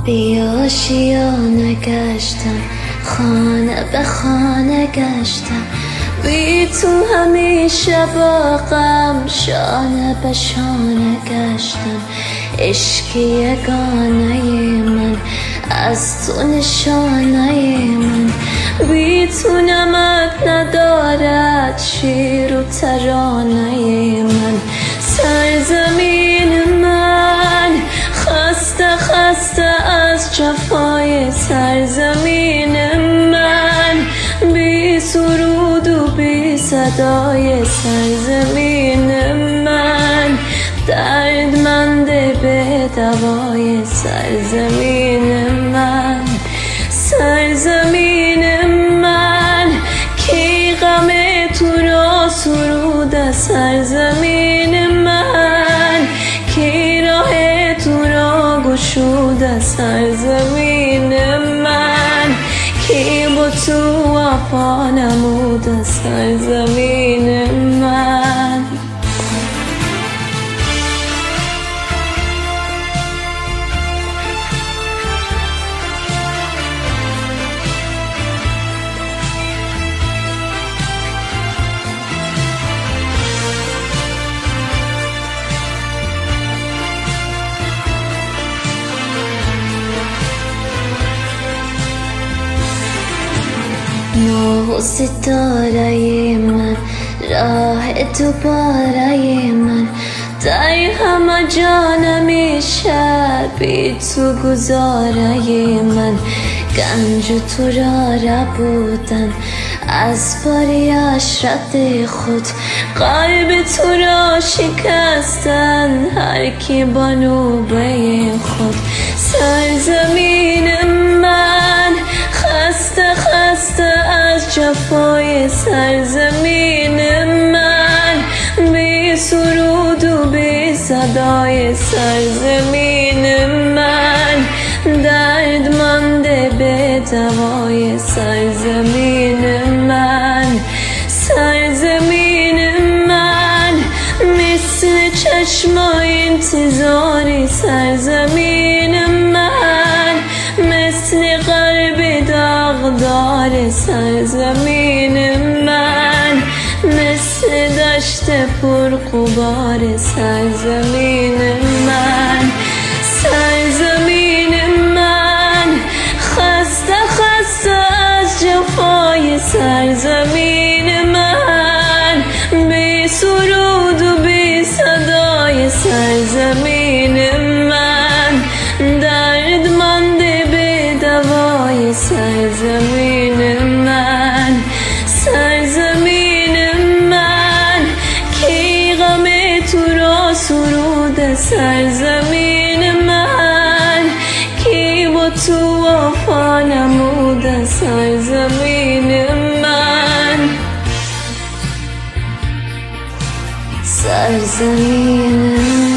بی آشیانه گشتم، خانه به خانه گشتم، بی تو همیشه با غم، شانه به شانه گشتم. عشق یگانه من، از تو نشانه من، بی تو نمک ندارد شیر و ترانه من. سرزمین من خسته خسته از جفای سرزمین من، بی سرود و بی صدای سرزمین من، دردمند به دوای سرزمین من. سرزمین من کی غم تو را سرود، سرزمین من کی راه تو را گشود، سرزمین من کی با تو وفا نمود، سرزمین من. ماه و ستاره من، راه دوباره من، در همه جا نمیشه بی تو گذاره من. گنج تو را ربودن از باری عشرت خود، قلب تو را شکستن هر کی با نوبه خود. سرزمین من خسته خسته از جفای سرزمین من، بی سرود و بی صدای سرزمین من، دردمند به دوای سرزمین من. سرزمین من مثل چشمای انتظاری، سرزمین من مثل قلب داغدار سرزمین من، مثل دشت پرغبار سرزمین من. سرزمین من خسته خسته از جفای سرزمین من، بی سرود و بی صدای سرزمین من، دردمند به دوای سرزمین من. سرزمین من کی غم تو را سرود، سرزمین من کی با تو وفا نمود، سرزمین من. سرزمین من.